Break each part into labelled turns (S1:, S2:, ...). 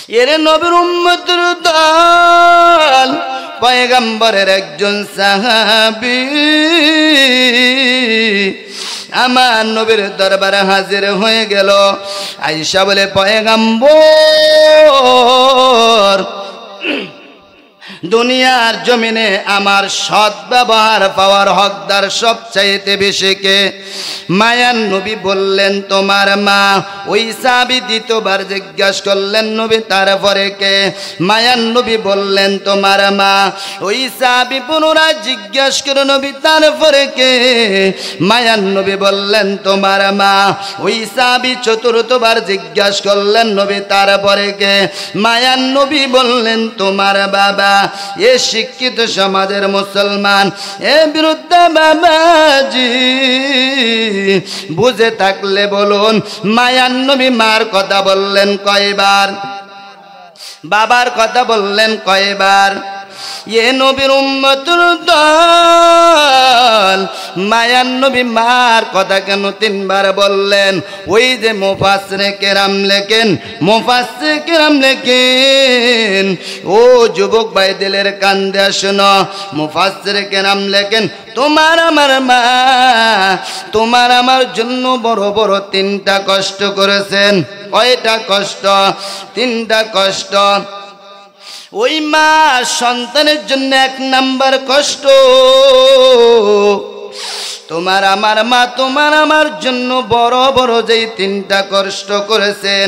S1: এর নবীর উম্মতের দল পয়গম্বরের একজন সাহাবী আমার নবীর দরবারে হাজির হয়ে গেল। আয়েশা বলে, পয়গম্বর, দুনিয়ার জমিনে আমার সৎ ব্যবহার পাওয়ার হকদার সবচাইতে বেশি কে? মায়ার নবী বললেন, তোমার মা। ওই সাহাবী দ্বিতীয়বার জিজ্ঞাসা করলেন, নবী তারপরে কে? মায়ার নবী বললেন, তোমার মা। ওই সাহাবী পুনরায় জিজ্ঞাসা করে, নবী তারপরে কে? মায়ার নবী বললেন, তোমার মা। ওই সাহাবী চতুর্থবার জিজ্ঞাসা করলেন, নবী তারপরে কে? মায়ার নবী বললেন, তোমার বাবা। এ শিক্ষিত সমাজের মুসলমান, এ বিরুদ্ধে বাবাজি বুঝে থাকলে বলুন, মায়ার নবী মার কথা বললেন কয়বার? বাবার কথা বললেন কয়বার? এ নবীর উম্মতের দল মায়ার নবী মার কথা কেন তিনবার বললেন? ওই যে মুফাসসিরে কেরাম লেখেন, মুফাসসিরে কেরাম লেখেন, ও যুবক ভাই দিলের কান দিয়ে শোনো, মুফাসসিরে কেরাম লেখেন, তোমার আমার মা তোমার আমার জন্য বড় বড় তিনটা কষ্ট করেছেন। কয়টা কষ্ট? তিনটা কষ্ট। ওই মা সন্তানের জন্য এক নাম্বার কষ্ট, তোমার আমার মা তোমার আমার জন্য বড় বড় যেই তিনটা কষ্ট করেছেন,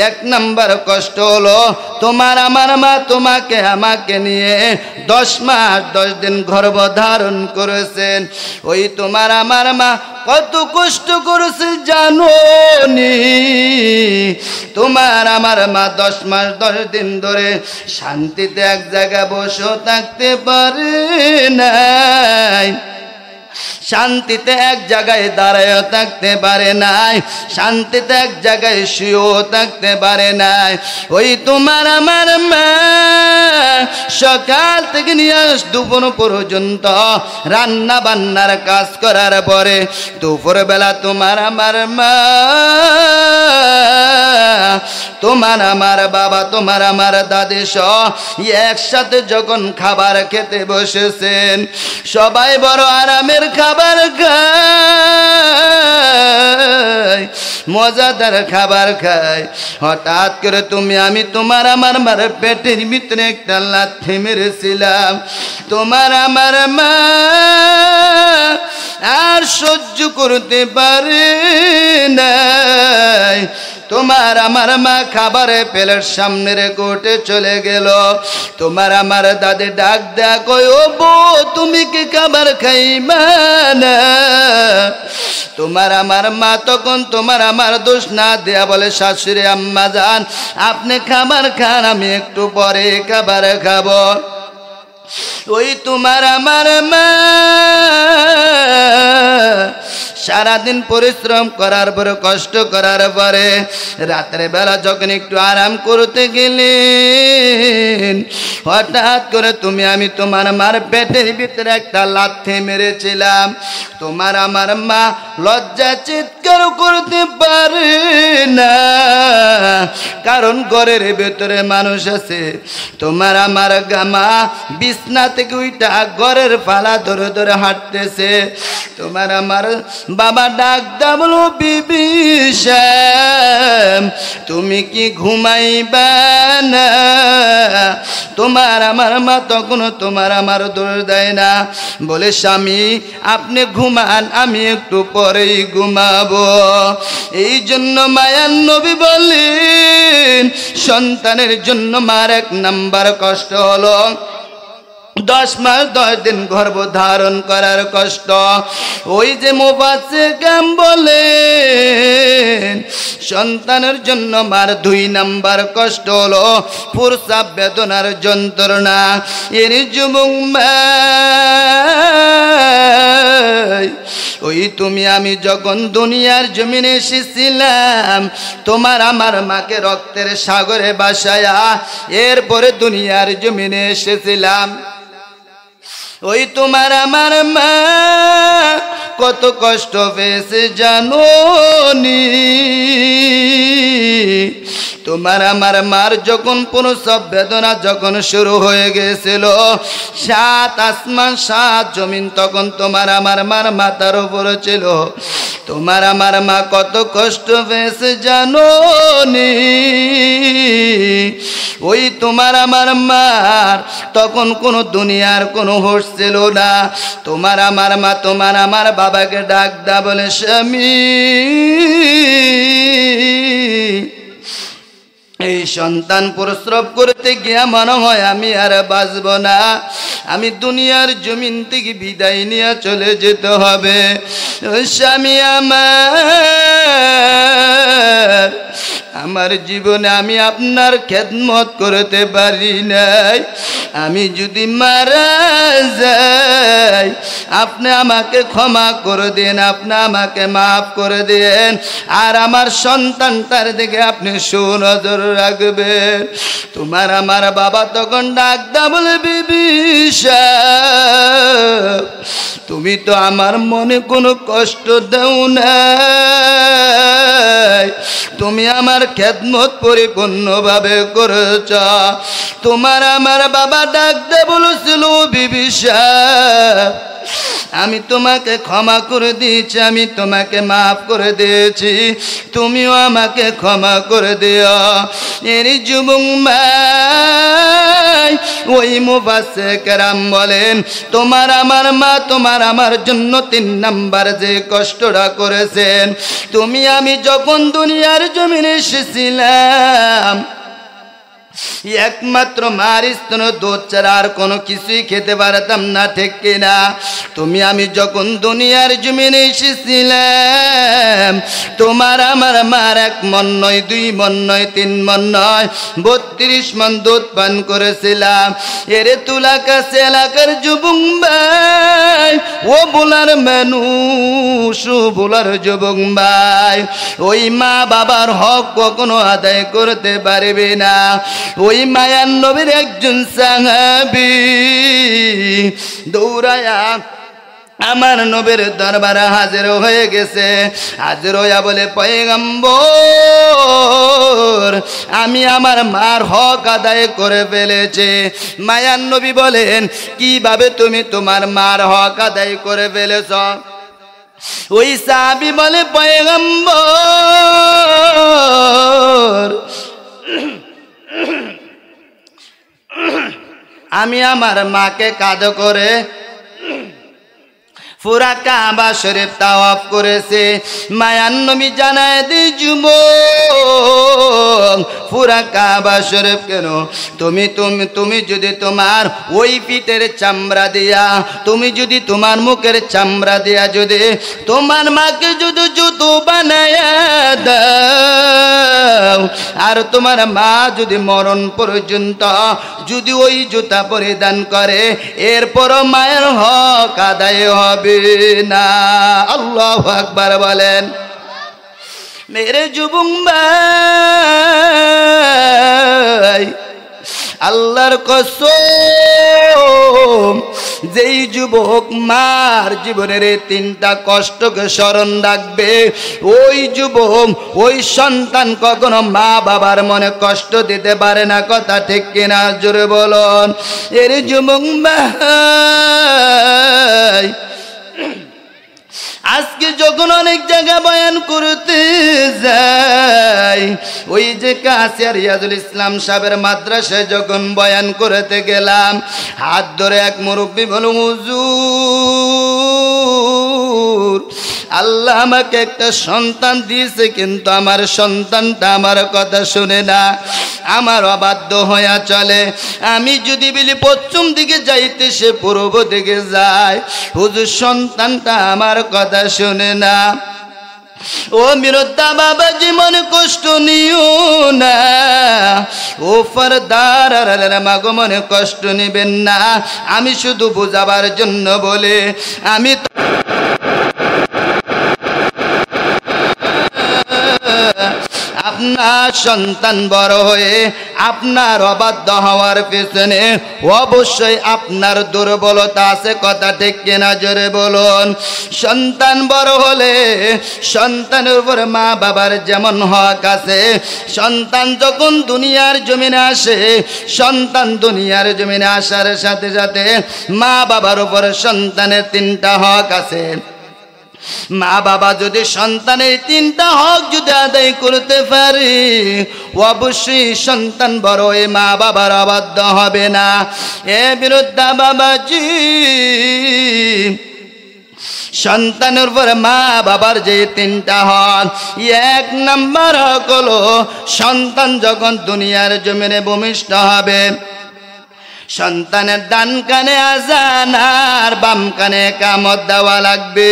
S1: এক নাম্বার কষ্ট হলো তোমার আমার মা তোমাকে আমাকে নিয়ে 10 মাস 10 দিন গর্ভধারণ করেছেন। ওই তোমার আমার মা কত কষ্ট করেছে জানো নি? তোমার আমার মা 10 মাস 10 দিন ধরে শান্তিতে এক জায়গায় বসে থাকতে পারে নাই, শান্তিতে এক জায়গায় দাঁড়ায় থাকতে পারে নাই, শান্তিতে এক জায়গায় শুয়েও থাকতে পারে নাই। ওই তোমার আমার মা সকাল থেকে নিয়ে দুপুর পর্যন্ত রান্না বান্নার কাজ করার পরে দুপুর বেলা তোমার আমার মা তোমার আমার বাবা তোমার আমার দাদি সহ একসাথে যখন খাবার খেতে বসেছেন, সবাই বড় আরামের খাবার খায়, মজাদার খাবার খায়। হঠাৎ করে তুমি আমি তোমার আমার মার পেটের ভিতরে একটা লাথি মেরেছিলাম। তোমার আমার মা আর সহ্য করতে পারে নাই, তোমার আমার মা খাবারে প্লেট সামনে রেখে উঠে চলে গেল। তোমার আমার দাদি ডাক দেয়া কই, ও বউ তুমি কি খাবার খাইবা না? তোমার আমার মা তখন তোমার আমার দোষ না দেয়া বলে, শাশুড়ি আম্মা জান আপনি খাবার খান, আমি একটু পরে খাবার খাবো। ওই তোমার আমার মা সারাদিন পরিশ্রম করার পরে কষ্ট করার পরে রাত্রে বেলা যখন একটু আরাম করতে গেলেন, হঠাৎ করে তুমি আমি তোমার মার পেটের ভিতরে একটা লাথি মেরেছিলাম। তোমার আমার মা লজ্জা চিৎকার করতে পারে না, কারণ ঘরের ভেতরে মানুষ আছে। তোমার আমার গামা বিছনা থেকে উইটা ঘরের পালা ধরে ধরে হাঁটতেছে। তোমার আমার বাবা ডাক দা বলো, বিবি শ্যাম তুমি কি ঘুমাইবা না? তোমার আমার মা তখন তোমার আমার দৌড় দেয় না, বলে স্বামী আপনি ঘুমান, আমি একটু পরেই ঘুমাবো। এই জন্য মায়ার নবী বলেন, সন্তানের জন্য মার এক নাম্বার কষ্ট হলো 10 মাস 10 দিন গর্ভধারণ করার কষ্ট। ওই যে মুফাসসির কেরাম বলেন, সন্তানের জন্য মার 2 নাম্বার কষ্ট হলো প্রসব বেদনার যন্ত্রণা। এর যুবক ওই তুমি আমি যখন দুনিয়ার জমিনে এসেছিলাম, তোমার আমার মাকে রক্তের সাগরে ভাসায়া এরপরে দুনিয়ার জমিনে এসেছিলাম। ওই তোমার আমার মা কত কষ্ট পেয়েছে জানো নি? তোমার আমার মার যখন প্রসব বেদনা যখন শুরু হয়ে গেছিল, 7 আসমান 7 জমিন তখন তোমার আমার মার মাথার উপরে ছিল। তোমার আমার মা কত কষ্ট পেয়েছে জানো নি? ওই তোমার আমার মার তখন কোনো দুনিয়ার কোনো হোশ ছিল না। তোমার আমার মা তোমার আমার বাবাকে ডাক দা বলে, স্বামী এই সন্তান প্রসব করতে গিয়া মনে হয় আমি আর বাঁচব না, আমি দুনিয়ার জমিন থেকে বিদায় নিয়ে চলে যেতে হবে। স্বামী আমার জীবনে আমি আপনার খেদমত করতে পারি নাই, আমি যদি মারা যাই আপনি আমাকে ক্ষমা করে দেন, আপনি আমাকে মাফ করে দেন, আর আমার সন্তানটার দিকে আপনি সুনজর রাখবেন। তোমার আমার বাবা তখন ডাক দা বলে, বিবি সাহেব তুমি তো আমার মনে কোনো কষ্ট দাও না, তুমি আমার খেদমত পরিপূর্ণভাবে করেছ। তোমার আমার বাবা ডাক দে বলেছিল, বিবি সাহেব আমি তোমাকে ক্ষমা করে দিয়েছি, আমি তোমাকে মাফ করে দিয়েছি, তুমিও আমাকে ক্ষমা করে দিও। এর যুবক ভাই ওই মুফাসসির কেরাম বলেন, তোমার আমার মা তোমার আমার জন্য 3 নাম্বার যে কষ্টটা করেছেন, তুমি আমি যখন দুনিয়ার জমিনে এসেছিলাম একমাত্র মার স্তন দুধ ছাড়া আর কোনো কিছুই খেতে পারতাম না, ঠিক কিনা? তুমি আমি যখন দুনিয়ার জমিনে এসেছিলাম তোমার আমার মার 1 মণ নয় 2 মণ নয় 3 মণ নয় 32 মণ দুধ পান করেছিলাম। এরে তুলা কাছে এলাকার যুবক ভাই, ও বোলার মানুষ, ও বোলার যুবক ভাই, ওই মা বাবার হক কখনো আদায় করতে পারবে না। ওই মায়ার নবীর একজন সাহাবী দৌড়ায়া আমার নবীর দরবারে হাজির হয়ে গেছে। হাজির হইয়া বলে, পয়গম্বর আমি আমার মার হক আদায় করে ফেলেছি। মায়ার নবী বলেন, কিভাবে তুমি তোমার মার হক আদায় করে ফেলেছ? ওই সাহাবী বলে, পয়গম্বর আমি আমার মাকে কাঁধে করে পুরা কাবা শরীফ তাওয়াফ করেছে। মায়ার নবী জানায় দিই যুবক, পুরা কাবা শরীফ কেন? তুমি যদি তোমার ওই পিঠের চামড়া দিয়া, তুমি যদি তোমার মুখের চামড়া দিয়া যদি তোমার মাকে যদি জুতো বানায়া দাও, আর তোমার মা যদি মরণ পর্যন্ত যদি ওই জুতা পরিধান করে, এরপর মায়ের হক আদায় হবে না। আল্লাহু আকবার বলেন। মেরে যুবক ভাই, আল্লাহর কসম, যেই যুবক মার জীবনের 3টা কষ্টকে স্মরণ রাখবে, ওই যুবক ওই সন্তান কখনো মা বাবার মনে কষ্ট দিতে পারে না। কথা ঠিক কিনা? জোরে বলুন। এর যুবক ভাই, আজকে যখন অনেক জায়গা বয়ান করতে যাই, ওই যে কাশিয়া রিয়াজুল ইসলাম সাহেবের মাদ্রাসায় যখন বয়ান করতে গেলাম, হাত ধরে এক মুরব্বী বলল, হুজুর আল্লাহ আমাকে একটা সন্তান দিয়েছে, কিন্তু আমার সন্তানটা আমার কথা শুনে না, আমার অবাধ্য হইয়া চলে। আমি যদি বলি পশ্চিম দিকে যাইতে সে পূর্ব দিকে যায়। হুজুর সন্তানটা আমার কথা শুনে না। ও মিরদ্দা বাবাজি মনে কষ্ট নিও না, ও ফরদার মাগো মনে কষ্ট নেবেন না, আমি শুধু বোঝাবার জন্য বলে আমি আপনার সন্তান বড় হয়ে আপনার অবাধ্য হওয়ার পেছনে অবশ্যই আপনার দুর্বলতা আছে, কথা ঠিক কিনা জোরে বলুন। সন্তান বড় হলে সন্তানের উপর মা বাবার যেমন হক আছে, সন্তান যখন দুনিয়ার জমিনে আসে, সন্তান দুনিয়ার জমিনে আসার সাথে সাথে মা বাবার উপর সন্তানের 3টা হক আছে। মা বাবা যদি সন্তানের 3টা হক যদি আদায় করতে পারে, অবশ্যই সন্তান বড় হয়ে মা বাবার অবাধ্য হবে না। এ বিরুদ্ধা বাবাজি, সন্তানের উপর মা বাবার যে 3টা হক, 1 নম্বর হক হলো সন্তান যখন দুনিয়ার জমিনে ভূমিষ্ঠ হবে, সন্তানের ডান কানে আজান আর বাম কানে ইকামত দেওয়া লাগবে।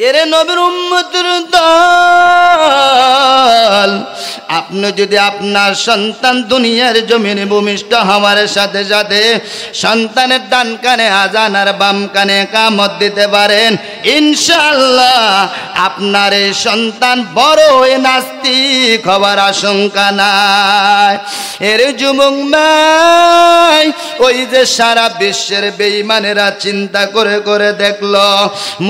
S1: এরে নবীর উম্মতের দল, আপনি যদি আপনার সন্তান দুনিয়ার জমিনে ভূমিষ্ঠ হওয়ার সাথে সাথে সন্তানের ডান কানে আজান আর বাম কানে ইকামত দিতে পারেন, ইনশাআল্লাহ আপনার এই সন্তান বড় হয়ে নাস্তিক হওয়ার আশঙ্কা নাই। এর যুবক ভাই, ওই যে সারা বিশ্বের বেঈমানেরা চিন্তা করে করে দেখলো,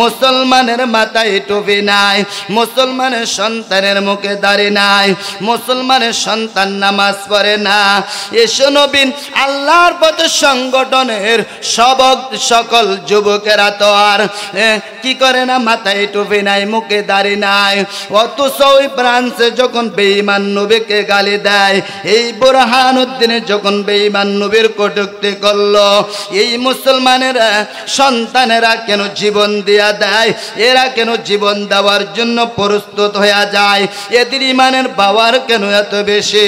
S1: মুসলমানের মাথায় টুপি নাই, মুসলমানের সন্তানের মুখে দাড়ি নাই, মুসলমানের সন্তান নামাজ পড়ে না। এসো নবীন আল্লাহর পথ সংগঠনের সকল যুবকেরা তো আর কি করে না, মাথায় টুপি নাই, মুখে দাড়ি নাই। অথচ ওই ফ্রান্সে যখন বেঈমান নবীকে গালি দেয়, এই বুরহানুদ্দিনে যখন বেঈমান নবীর কটূক্তি করলো, এই মুসলমানেরা সন্তানেরা কেন জীবন দিয়া দেয়, এরা কেন জীবন দেওয়ার জন্য প্রস্তুত হয়ে যায়, এদের ইমানের পাওয়ার কেন এত বেশি?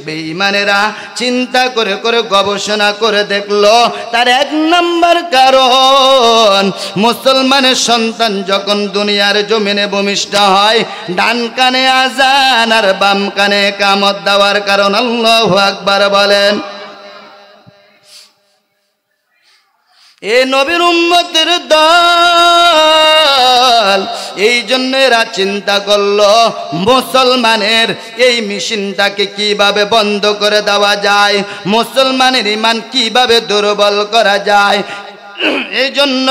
S1: বেঈমানেরা চিন্তা করে করে গবেষণা করে দেখলো, তার 1 নম্বর কারণ, মুসলমানের সন্তান যখন দুনিয়ার জমিনে ভূমিষ্ঠ হয়, ডান কানে আজান আর বাম কানে ইকামত দেওয়ার কারণ। আল্লাহু আকবার বলেন। এ নবীর উম্মতের দল, এই জন্য এরা চিন্তা করলো মুসলমানের এই মেশিনটাকে কিভাবে বন্ধ করে দেওয়া যায়, মুসলমানের ঈমান কিভাবে দুর্বল করা যায়। এই জন্য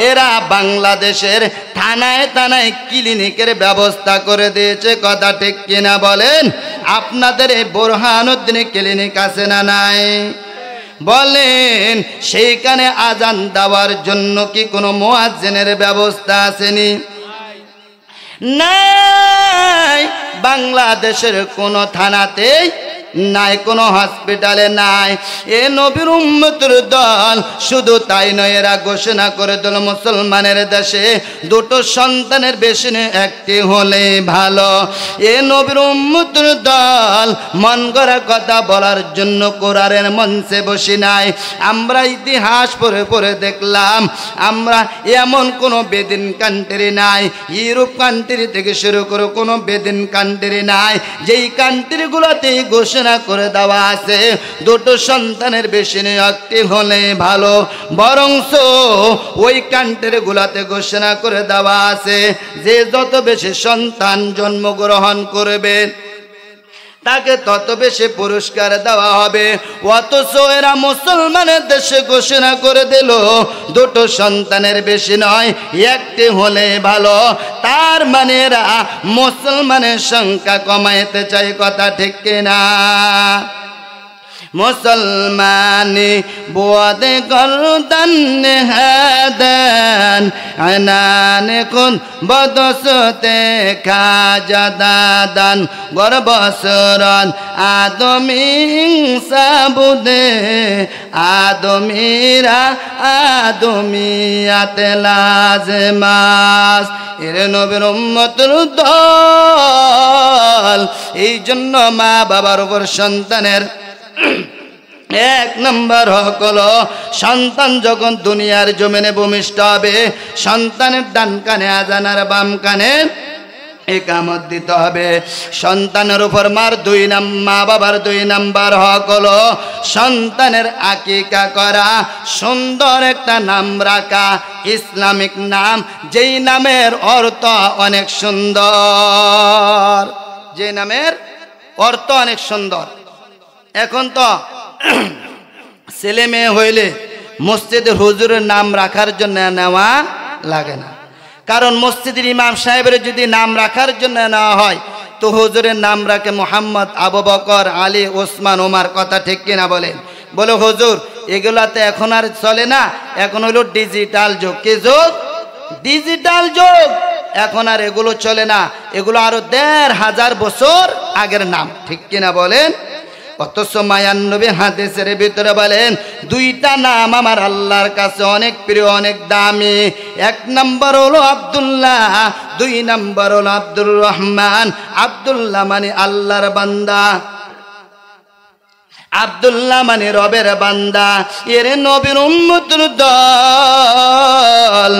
S1: এরা বাংলাদেশের থানায় থানায় ক্লিনিকের ব্যবস্থা করে দিয়েছে, কথা ঠিক কিনা বলেন? আপনাদের এই বুরহানুদ্দিনে ক্লিনিক আছে না নাই? বলেন, সেইখানে আজান দেওয়ার জন্য কি কোনো মুয়াজ্জিনের ব্যবস্থা আসেনি? নাই, বাংলাদেশের কোনো থানাতেই নাই, কোনো হসপিটালে নাই। এ নবীর উম্মতের দল, শুধু তাই নয়, এরা ঘোষণা করে দিল মুসলমানের দেশে 2টো সন্তানের বেশি একটি হলে ভালো। এ নবীর উম্মতের দল মন গড়া কথা বলার জন্য কোরআনের মঞ্চে বসি নাই। আমরা ইতিহাস পড়ে পড়ে দেখলাম, আমরা এমন কোনো বেদিন কান্ট্রি নাই, ইউরোপ কান্ট্রি থেকে শুরু করে কোনো বেদিন কান্ট্রি নাই যেই কান্ট্রিগুলোতে ঘোষণা করে দেওয়া আছে 2টো সন্তানের বেশি একটি হলে ভালো। বরংস ওই কান্ট্রিগুলোতে ঘোষণা করে দেওয়া আছে যে যত বেশি সন্তান জন্মগ্রহণ করবে তাকে তত বেশি পুরস্কার দেওয়া হবে। অথচ এরা মুসলমানের দেশে ঘোষণা করে দিল 2টো সন্তানের বেশি নয়, একটি হলে ভালো। তার মানে এরা মুসলমানের সংখ্যা কমাইতে চাই, কথা ঠিক কিনা? মুসলমানি বুয়াদে গরদান হাদান আনানে কোন বদসতে খাজাদান গর্বসরন আদমি সাবুদে আদমিরা আদমিয়াতে লাজমাস। এর নবীর উম্মতের দল, এই জন্য মা বাবার উপর সন্তানের 1 নম্বর হক হলো সন্তান যখন দুনিয়ার জমিনে ভূমিষ্ঠ হবে, সন্তানের ডান কানে আজান আর বাম কানে একামত দিতে হবে। সন্তানের উপর মা বাবার 2 নাম্বার হক হলো সন্তানের আকিকা করা, সুন্দর একটা নাম রাখা, ইসলামিক নাম, যেই নামের অর্থ অনেক সুন্দর, যে নামের অর্থ অনেক সুন্দর। এখন তো ছেলে মেয়ে হইলে মসজিদের হুজুরের নাম রাখার জন্য নেওয়া লাগে না, কারণ মসজিদের ইমাম সাহেবের যদি নাম রাখার জন্য নেওয়া হয় তো হুজুরের নাম রাখে মোহাম্মদ, আবু বকর, আলী, ওসমান, ওমর। কথা ঠিক কিনা বলেন? বলে হুজুর এগুলাতে এখন আর চলে না, এখন হলো ডিজিটাল যুগ। কি যুগ? ডিজিটাল যুগ। এখন আর এগুলো চলে না, এগুলো আরো 1500 বছর আগের নাম। ঠিক কিনা বলেন? অথচ মায়ান নবী হাদিসের ভিতরে বলেন 2টা নাম আমার আল্লাহর কাছে অনেক প্রিয়, অনেক দামি। 1 নাম্বার হলো আব্দুল্লাহ, 2 নাম্বার হলো আব্দুর রহমান। আব্দুল্লাহ মানে আল্লাহর বান্দা, আব্দুল্লাহ মানে রবের বান্দা। এর নবীর উম্মতের দল।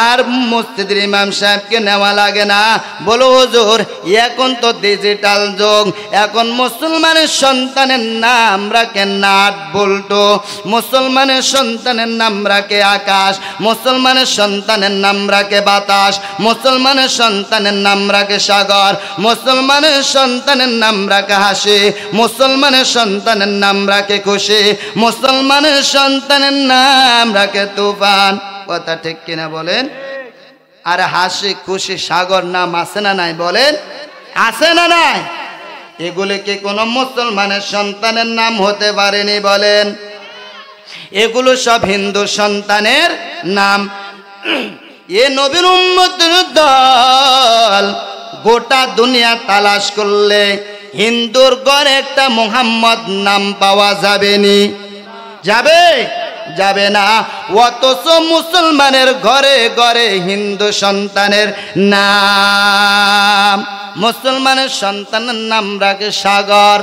S1: আর মসজিদের ইমাম সাহেবকে নেওয়া লাগে না। বলো হুজুর এখন তো ডিজিটাল যুগ, এখন মুসলমানের সন্তানের নাম রাখে নাট বল্টু, মুসলমানের সন্তানের নাম রাখে আকাশ, মুসলমানের সন্তানের নাম রাখে বাতাস, মুসলমানের সন্তানের নাম রাখে সাগর, মুসলমানের সন্তানের নাম রাখে হাসি, মুসলমানের সন্তানের নাম রাখে খুশি, মুসলমানের সন্তানের নাম রাখে তুফান। কথা ঠিক কিনা বলেন? আর হাসি, খুশি, সাগর নাম আছে না নাই? বলেন আছে না নাই? এগুলো কি কোনো মুসলমানের সন্তানের নাম হতে পারেনি? বলেন। এগুলো সব হিন্দু সন্তানের নাম। এ নবীর উম্মতের দল। গোটা দুনিয়া তালাশ করলে হিন্দুর ঘরে একটা মোহাম্মদ নাম পাওয়া যাবেনি? যাবে? যাবে না। অথচ মুসলমানের ঘরে ঘরে হিন্দু সন্তানের নাম, মুসলমানের সন্তানের নাম রাখে সাগর।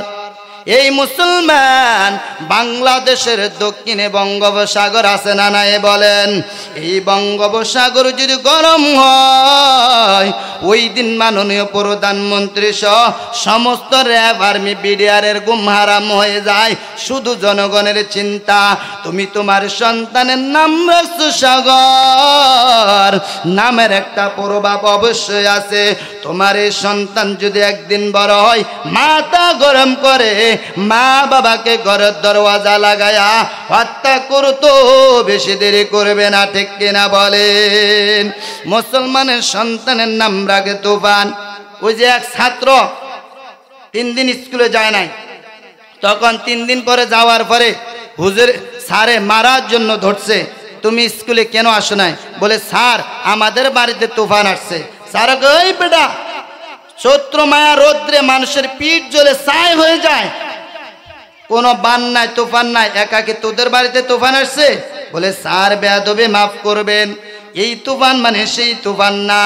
S1: এই মুসলমান বাংলাদেশের দক্ষিণে বঙ্গোপসাগর আছে না নাই? বলেন। এই বঙ্গোপসাগর যদি গরম হয় ওই দিন মাননীয় প্রধানমন্ত্রী সহ সমস্ত র্যাব, আর্মি, বিডিআরের ঘুম হারাম হয়ে যায়। শুধু জনগণের চিন্তা। তুমি তোমার সন্তানের নাম রাখছো সাগর, নামের একটা প্রভাব অবশ্যই আছে। তোমার এই সন্তান যদি একদিন বড় হয়, মাথা গরম করে মা বাবাকে ঘরের দরওয়াজা লাগায়া হত্যা করতো, বেশি দেরি করবে না। ঠিক কিনা বলেন? মুসলমানের সন্তানের নাম রাখে তুফান। ওই যে এক ছাত্র 3 দিন স্কুলে যায় নাই, তখন 3 দিন পরে যাওয়ার পরে হুজুর স্যারে মারার জন্য ধরছে। তুমি স্কুলে কেন আসো নাই? বলে স্যার আমাদের বাড়িতে তুফান আসছে। স্যার ওই বেটা, চৈত্র মায়া রৌদ্রে মানুষের পিঠ জ্বলে ছাই হয়ে যায়, কোনো বান নাই, তুফান নাই, একাকি তোদের বাড়িতে তুফান আসছে? বলে স্যার বেয়াদবি মাফ করবেন, এই তুফান মানে সেই তুফান না।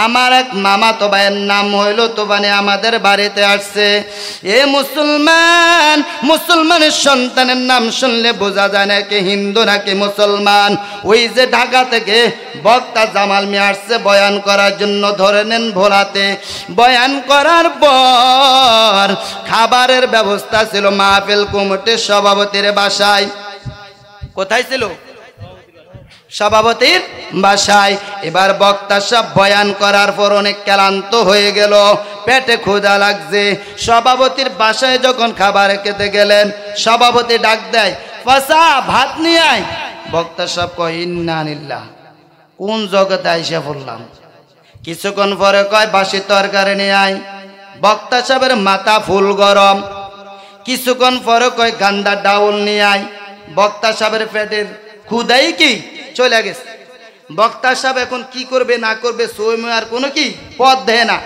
S1: আমার এক মামাতো ভাইয়ের নাম হইল তুফানে আমাদের বাড়িতে আসছে। এ মুসলমান, মুসলমানের সন্তানের নাম শুনলে বোঝা যায় না কে হিন্দু নাকি মুসলমান। ওই যে ঢাকা থেকে বক্তা জামাল মিয়া আসছে বয়ান করার জন্য, ধরে নেন ভোলাতে। বয়ান করার পর খাবারের ব্যবস্থা ছিল মাহফিল কমিটির সভাপতির বাসায়। কোথায় ছিল? সভাপতির বাসায়। এবার বক্তা সব বয়ান করার পর অনেক ক্লান্ত হয়ে গেল, পেটে ক্ষুধা লাগছে। সভাপতির বাসায় যখন খাবার খেতে গেলেন, সভাপতি ডাক দেয়, পাশা ভাত নিয়ে আয়। বক্তা সব কয় ইন্না লিল্লাহ, কোন জগতে আইসা পড়লাম। কিছুক্ষণ পরে কয় বাসি তরকারি নিয়ে আয়। বক্তা সাহেবের মাথা ফুল গরম। কিছুক্ষণ পরে কয় গান্দা ডাউল নিয়ে আয়। বক্তা সাহেবের পেটের ক্ষুধাই কি চলে গেছে। বক্তা সাহেব এখন কি করবে না করবে আর কোনো কি পথ দেয় না।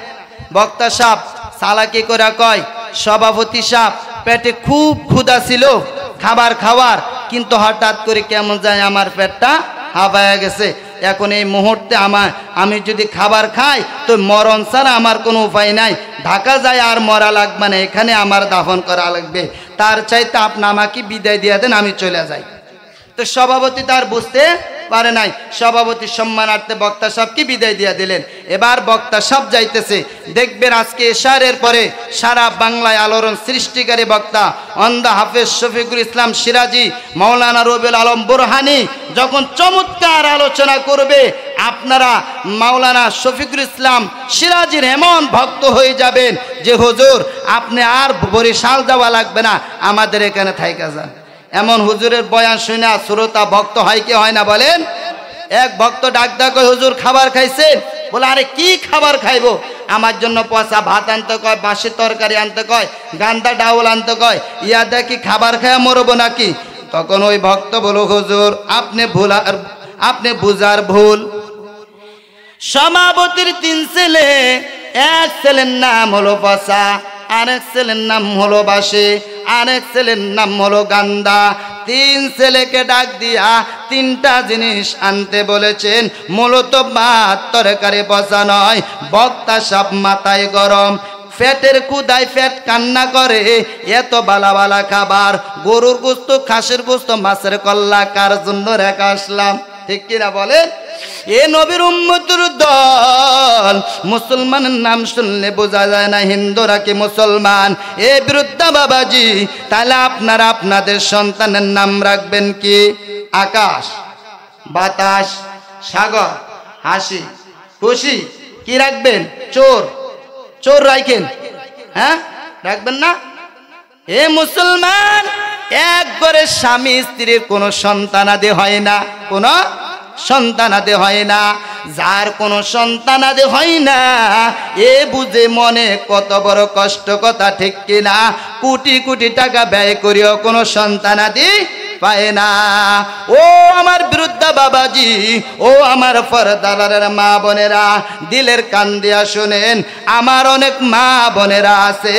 S1: বক্তা সাহেব চালাকি করে কয়, সভাপতি সাহেব পেটে খুব ক্ষুধা ছিল খাবার খাওয়ার, কিন্তু হঠাৎ করে কেমন যায় আমার পেটটা হাঁপায়া গেছে। এখন এই মুহূর্তে আমি যদি খাবার খাই তো মরণ ছাড়া আমার কোনো উপায় নাই। ঢাকা যায় আর মরা লাগবে না, এখানে আমার দাফন করা লাগবে। তার চাইতে আপনি আমাকে বিদায় দিয়ে দেন, আমি চলে যাই। তো সভাপতি তার বুঝতে পারে নাই। সভাপতি সম্মানার্থে বক্তা সাহেবকে বিদায় দিয়ে দিলেন। এবার বক্তা সাহেব যাইতেছে, দেখবেন আজকে এশারের পরে সারা বাংলায় আলোড়ন সৃষ্টিকারী বক্তা অন্ধা হাফেজ শফিকুল ইসলাম সিরাজি, মাওলানা রবিউল আলম বুরহানি যখন চমৎকার আলোচনা করবে, আপনারা মাওলানা শফিকুল ইসলাম সিরাজির এমন ভক্ত হয়ে যাবেন যে হুজুর আপনি আর বরিশাল যাওয়া লাগবে না, আমাদের এখানে থাইকা যান। এমন হুজুরের বয়ান শুনে শ্রোতা ভক্ত হয় কি হয় না বলেন? এক ভক্ত ডাক ডাক, হুজুর খাবার খাইছেন? বলে আরে কি খাবার খাইবো, আমার জন্য পচা ভাত আনতে কয়, বাসি তরকারি আনতে কয়, গান্দা ডাউল আনতে কয়, ইয়া দেখি খাবার খাইয়া মরবো নাকি? তখন ওই ভক্ত বলো, হুজুর আপনি বুঝার ভুল। সভাপতির 3 ছেলে, এক ছেলের নাম হলো পচা, আরেক ছেলের নাম হলো বাসি, আরেক ছেলের নাম হলো গান্দা। 3 ছেলেকে ডাক দিয়া 3টা জিনিস আনতে বলেছেন। মূলত ভাত তরকারি পচা নয়, বক্তা সব মাথায় গরম, ফ্যাটের কুদায় ফ্যাট কান্না করে, এত বালা বালা খাবার, গরুর গোস্ত, খাসির গোস্ত, মাছের কল্লা কার জন্য রেখে আসলাম? ঠিক কিনা বলেন? এ নবীর উম্মতের দল, মুসলমানের নাম শুনলে বোঝা যায় না হিন্দুরা কি মুসলমান। এ বিরুদ্ধা বাবাজি, তাহলে আপনারা আপনাদের সন্তানের নাম রাখবেন কি? আকাশ, বাতাস, সাগর, হাসি, খুশি, কি রাখবেন? চোর, চোর রাখেন, হ্যাঁ রাখবেন না? এ মুসলমান, একবারে স্বামী স্ত্রীর কোনো সন্তানাদি হয় না, কোনো সন্তানাদি হয় না। যার কোনো সন্তানাদি হয় না, এ বুঝে মনে কত বড় কষ্ট, কথা ঠিক কিনা? কোটি কোটি টাকা ব্যয় করিও কোনো সন্তানাদি পায় না। ও আমার বিরুদ্ধা বাবাজি, ও আমার পর্দারের মা বোনেরা, দিলের কান দিয়া শুনেন, আমার অনেক মা বোনেরা আছে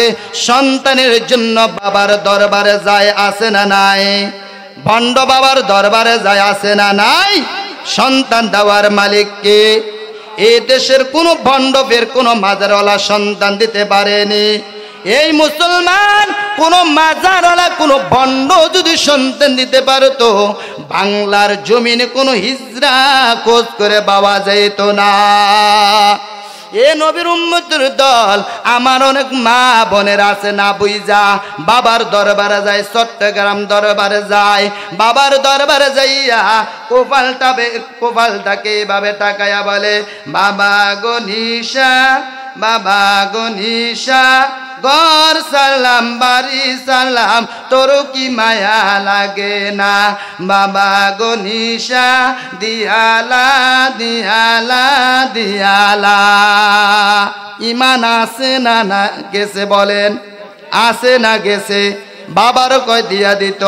S1: সন্তানের জন্য বাবার দরবারে যায়, আছে না নাই? ভণ্ড বাবার দরবারে যায়, আছে না নাই? সন্তান দেওয়ার মালিক কে? এই দেশের কোনো ভণ্ড বের কোনো মাজারওয়ালা সন্তান দিতে পারেনি। এই মুসলমান, কোন মাজারওয়ালা কোন ভণ্ড যদি সন্তান দিতে পারতো, বাংলার জমিনে কোনো হিজরা খোঁজ করে পাওয়া যেত না। এ নবীর উম্মতের দল, আমার অনেক মা বোনের আছে না বুইজা বাবার দরবারে যায়, চট্টগ্রাম দরবারে যায়, বাবার দরবারে যাইয়া কোপালটাকে এভাবে টাকায়া বলে, বাবা গো নিশা, বাবা গো নিশা, ঘর সালাম বাড়ি সালাম, তোর কি মায়া লাগে না? বাবা গো নিশা, দিয়ালা দিয়ালা দিয়ালা। ইমান আছে না না গেছে বলেন? আছে না গেছে? বাবার কয় দিয়া দিত।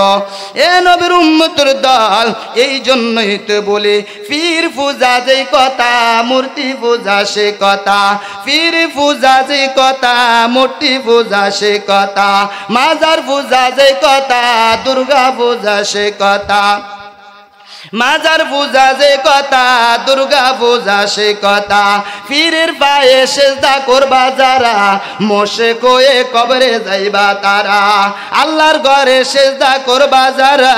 S1: এ নবীর উম্মতের দল, এই জন্যই তো বলি, পীর পূজা যে কথা, মূর্তি পূজা সে কথা, পীর পূজা যে কথা, মূর্তি পূজা সে কথা, মাজার পূজা যে কথা, দুর্গা পূজা সে কথা, মাজার পূজা যে কথা, দুর্গা পূজা সে কথা। পীরের পায়ে সেজদা করবা যারা, মোশে কয়ে কবরে যাইবা তারা। আল্লাহর ঘরে সেজদা করবা যারা,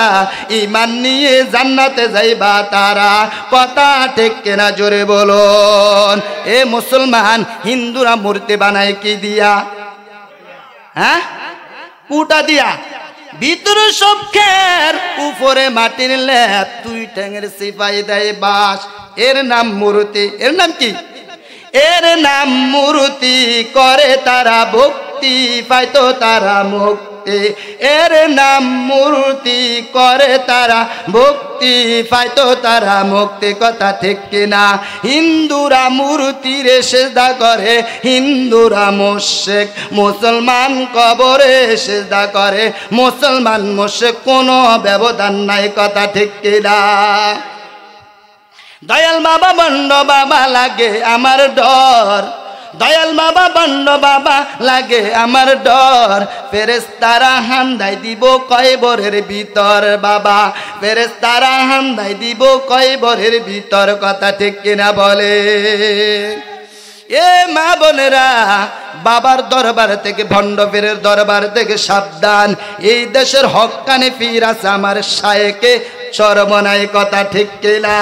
S1: ঈমান নিয়ে জান্নাতে যাইবা তারা। কথা ঠিক কিনা জোরে বলুন। এ মুসলমান, হিন্দুরা মূর্তি বানায় কি দিয়া? হ্যাঁ, কুটা দিয়া। ভিতরে সব খের, উপরে মাটির লেপ, 2 ঠ্যাঙের সিপাই দেয় বাস। এর নাম মূর্তি। এর নাম কি? এর নাম মূর্তি। করে তারা ভক্তি, পাইতো তারা মুক্তি। এর নাম মূর্তি। করে তারা ভক্তি, পাইতো তারা মুক্তি। কথা ঠিক কিনা? হিন্দুরা মূর্তিরে সেজদা করে, হিন্দুরা মুশরিক। মুসলমান কবরে সেজদা করে, মুসলমান মুশরিক। কোনো ব্যবধান নাই। কথা ঠিক কিনা? দয়াল বাবা বন্ড বাবা লাগে আমার ডর, দয়াল বাবা বন্ড বাবা লাগে আমার ডর। ফেরেশতারা হান্দাই দিব কয়বরের ভিতর বাবা, ফেরেশতারা হান্দাই দিব কয়বরের ভিতর। কথা ঠিক কিনা বলে? এ মা বোনেরা, বাবার দরবার থেকে, ভণ্ড পীরের দরবার থেকে সাবধান। এই দেশের হক্কানি পীর আছে আমার শায়েকে সর্বনাই কথা ঠিক কিনা